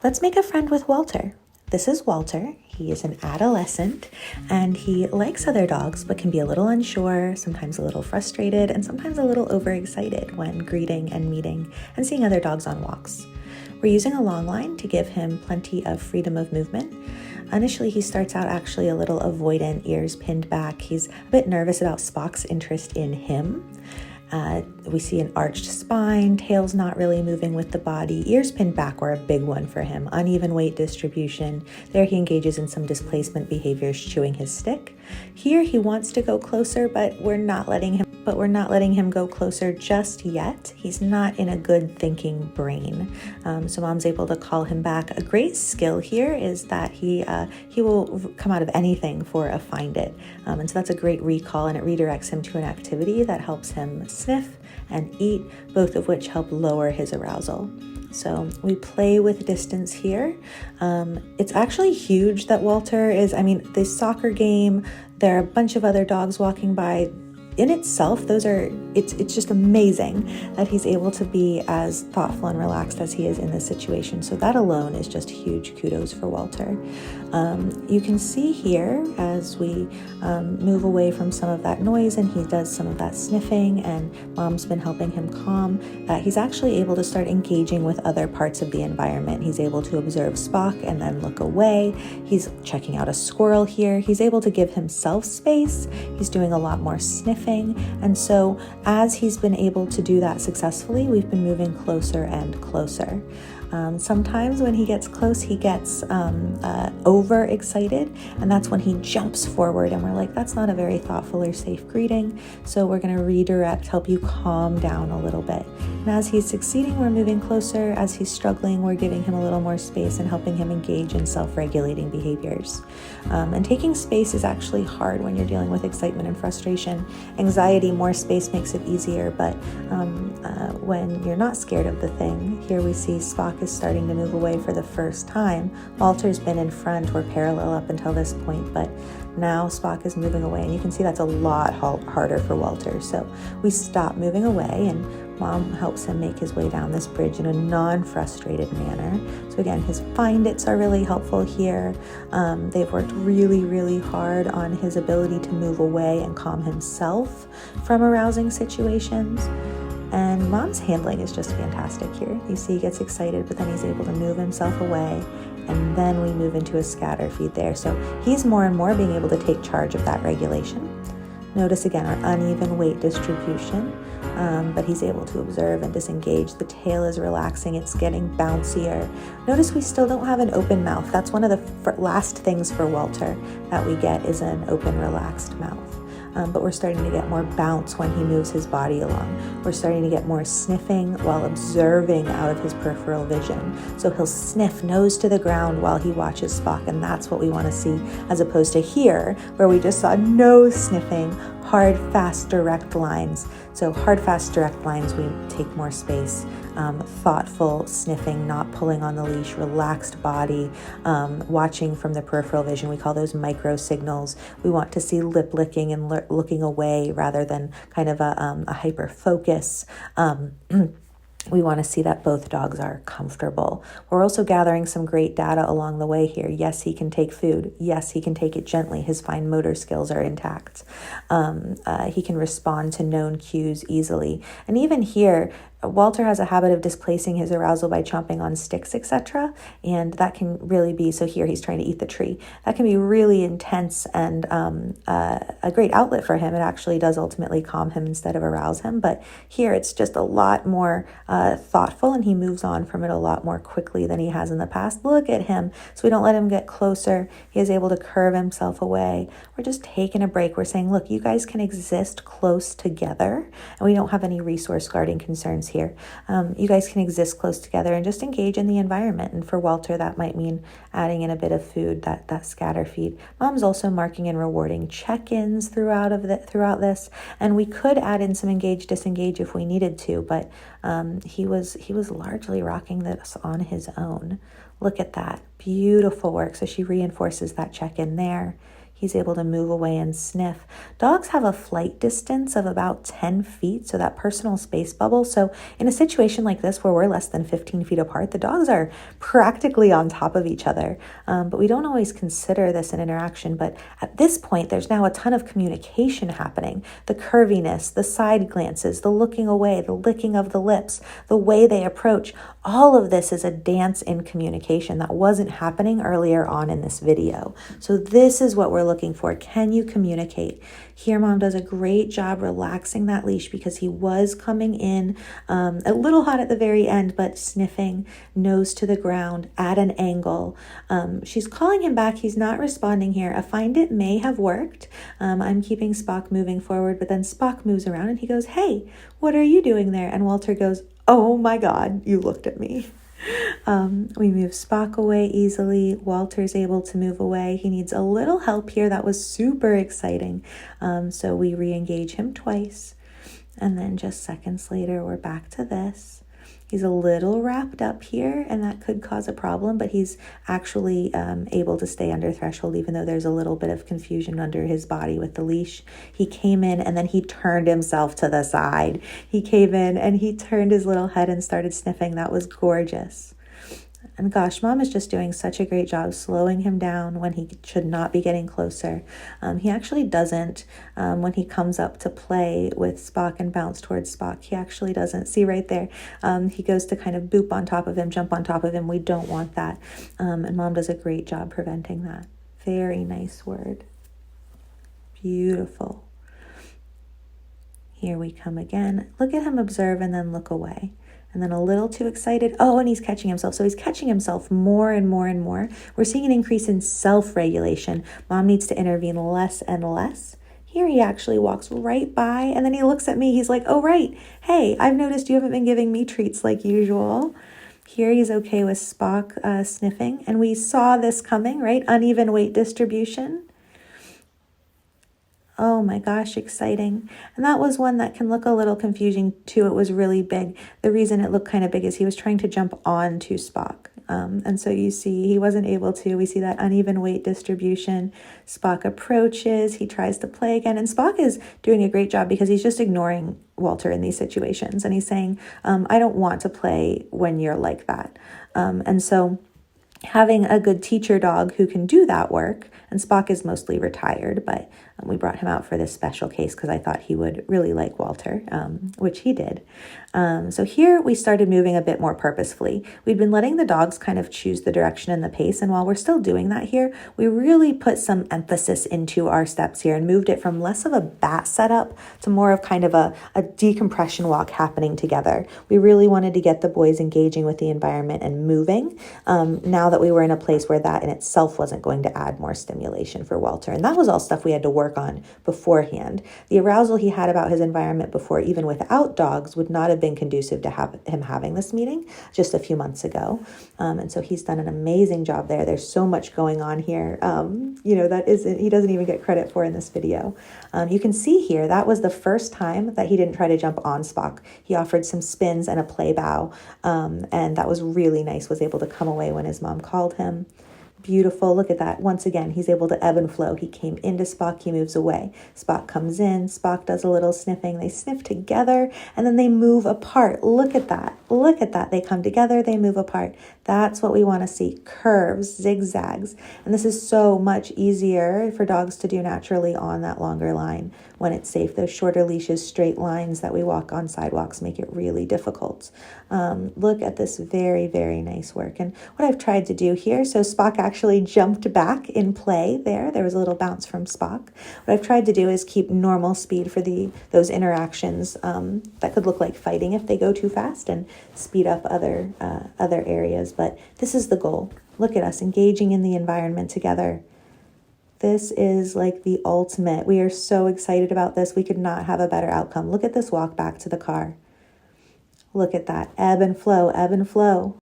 Let's make a friend with Walter. This is Walter. He is an adolescent and he likes other dogs but can be a little unsure, sometimes a little frustrated, and sometimes a little overexcited when greeting and meeting and seeing other dogs on walks. We're using a long line to give him plenty of freedom of movement. Initially, he starts out actually a little avoidant, ears pinned back. He's a bit nervous about Spock's interest in him. We see an arched spine, tail's not really moving with the body, ears pinned back were a big one for him, uneven weight distribution. There he engages in some displacement behaviors, chewing his stick. Here he wants to go closer, but we're not letting him go closer just yet. He's not in a good thinking brain. So mom's able to call him back. A great skill here is that he will come out of anything for a find it. And so that's a great recall, and it redirects him to an activity that helps him sniff and eat, both of which help lower his arousal. So we play with distance here. It's actually huge that Walter is, this soccer game, there are a bunch of other dogs walking by. In itself, it's just amazing that he's able to be as thoughtful and relaxed as he is in this situation. So that alone is just huge kudos for Walter. You can see here as we move away from some of that noise and he does some of that sniffing and mom's been helping him calm, that he's actually able to start engaging with other parts of the environment. He's able to observe Spock and then look away. He's checking out a squirrel here. He's able to give himself space. He's doing a lot more sniffing. And so as he's been able to do that successfully, we've been moving closer and closer. Sometimes when he gets close, he gets overexcited, and that's when he jumps forward and we're like, that's not a very thoughtful or safe greeting. So we're going to redirect, help you calm down a little bit. And as he's succeeding, we're moving closer. As he's struggling, we're giving him a little more space and helping him engage in self-regulating behaviors. And taking space is actually hard when you're dealing with excitement and frustration. Anxiety, more space makes it easier, but when you're not scared of the thing, here we see Spock is starting to move away for the first time. Walter's been in front or parallel up until this point, but now Spock is moving away, and you can see that's a lot harder for Walter. So we stop moving away, and mom helps him make his way down this bridge in a non-frustrated manner. So again, his find-its are really helpful here. They've worked really, really hard on his ability to move away and calm himself from arousing situations. And mom's handling is just fantastic here. You see he gets excited, but then he's able to move himself away. And then we move into a scatter feed there. So he's more and more being able to take charge of that regulation. Notice again our uneven weight distribution, but he's able to observe and disengage. The tail is relaxing, it's getting bouncier. Notice we still don't have an open mouth. That's one of the last things for Walter that we get is an open, relaxed mouth. But we're starting to get more bounce when he moves his body along. We're starting to get more sniffing while observing out of his peripheral vision. So he'll sniff nose to the ground while he watches Spock, and that's what we want to see, as opposed to here, where we just saw no sniffing, hard, fast, direct lines. So hard, fast, direct lines, we take more space. Thoughtful sniffing, not pulling on the leash, relaxed body, watching from the peripheral vision. We call those micro signals. We want to see lip licking and looking away rather than kind of a hyper focus. We want to see that both dogs are comfortable. We're also gathering some great data along the way here. Yes, he can take food. Yes, he can take it gently. His fine motor skills are intact. He can respond to known cues easily. And even here, Walter has a habit of displacing his arousal by chomping on sticks, etc. And that can really be, so here he's trying to eat the tree. That can be really intense and a great outlet for him. It actually does ultimately calm him instead of arouse him. But here it's just a lot more thoughtful, and he moves on from it a lot more quickly than he has in the past. Look at him. So we don't let him get closer. He is able to curve himself away. We're just taking a break. We're saying, look, you guys can exist close together, and we don't have any resource guarding concerns here. You guys can exist close together and just engage in the environment. And for Walter, that might mean adding in a bit of food, that scatter feed. Mom's also marking and rewarding check-ins throughout this, and we could add in some engage, disengage if we needed to, but he was largely rocking this on his own. Look at that. Beautiful work. So she reinforces that check-in there. He's able to move away and sniff. Dogs have a flight distance of about 10 feet, so that personal space bubble. So in a situation like this where we're less than 15 feet apart, the dogs are practically on top of each other. But we don't always consider this an interaction. But at this point, there's now a ton of communication happening. The curviness, the side glances, the looking away, the licking of the lips, the way they approach. All of this is a dance in communication that wasn't happening earlier on in this video. So this is what we're looking for. Can you communicate? Here, Mom does a great job relaxing that leash because he was coming in a little hot at the very end, but sniffing, nose to the ground, at an angle. She's calling him back. He's not responding here. I find it may have worked. I'm keeping Spock moving forward, but then Spock moves around and he goes, "Hey, what are you doing there?" And Walter goes, "Oh my God, you looked at me." We move Spock away easily. Walter's able to move away. He needs a little help here. That was super exciting. So we re-engage him twice. And then just seconds later, we're back to this. He's a little wrapped up here, and that could cause a problem, but he's actually able to stay under threshold, even though there's a little bit of confusion under his body with the leash. He came in, and then he turned himself to the side. He came in, and he turned his little head and started sniffing. That was gorgeous. And gosh, Mom is just doing such a great job slowing him down when he should not be getting closer. He actually doesn't, when he comes up to play with Spock and bounce towards Spock, he actually doesn't. See right there? He goes to kind of boop on top of him, jump on top of him. We don't want that. And Mom does a great job preventing that. Very nice word. Beautiful. Here we come again. Look at him observe and then look away. And then a little too excited. Oh, and he's catching himself. So he's catching himself more and more and more. We're seeing an increase in self-regulation. Mom needs to intervene less and less. Here he actually walks right by, and then he looks at me. He's like, "Oh, right. Hey, I've noticed you haven't been giving me treats like usual." Here he's okay with Spock sniffing. And we saw this coming, right? Uneven weight distribution. Oh my gosh, exciting. And that was one that can look a little confusing too. It was really big. The reason it looked kind of big is he was trying to jump onto Spock. And so you see he wasn't able to. We see that uneven weight distribution. Spock approaches. He tries to play again. And Spock is doing a great job because he's just ignoring Walter in these situations. And he's saying, I don't want to play when you're like that. And so having a good teacher dog who can do that work, and Spock is mostly retired, but we brought him out for this special case because I thought he would really like Walter, which he did. So here we started moving a bit more purposefully. We'd been letting the dogs kind of choose the direction and the pace, and while we're still doing that here, we really put some emphasis into our steps here and moved it from less of a bat setup to more of kind of a decompression walk happening together. We really wanted to get the boys engaging with the environment and moving now that we were in a place where that in itself wasn't going to add more stimulation for Walter. And that was all stuff we had to work on beforehand. The arousal he had about his environment before, even without dogs, would not have been conducive to him having this meeting just a few months ago. And so he's done an amazing job there. There's so much going on here, that he doesn't even get credit for in this video. You can see here, that was the first time that he didn't try to jump on Spock. He offered some spins and a play bow, and that was really nice, was able to come away when his mom called him. Beautiful. Look at that. Once again, he's able to ebb and flow. He came into Spock, he moves away. Spock comes in, Spock does a little sniffing. They sniff together, and then they move apart. Look at that. Look at that. They come together, they move apart. That's what we want to see. Curves, zigzags. And this is so much easier for dogs to do naturally on that longer line when it's safe. Those shorter leashes, straight lines that we walk on sidewalks make it really difficult. Look at this very, very nice work. And what I've tried to do here, so Spock actually jumped back in play there. There was a little bounce from Spock. What I've tried to do is keep normal speed for those interactions that could look like fighting if they go too fast, and speed up other areas. But this is the goal. Look at us engaging in the environment together. This is like the ultimate. We are so excited about this. We could not have a better outcome. Look at this walk back to the car. Look at that. Ebb and flow, ebb and flow.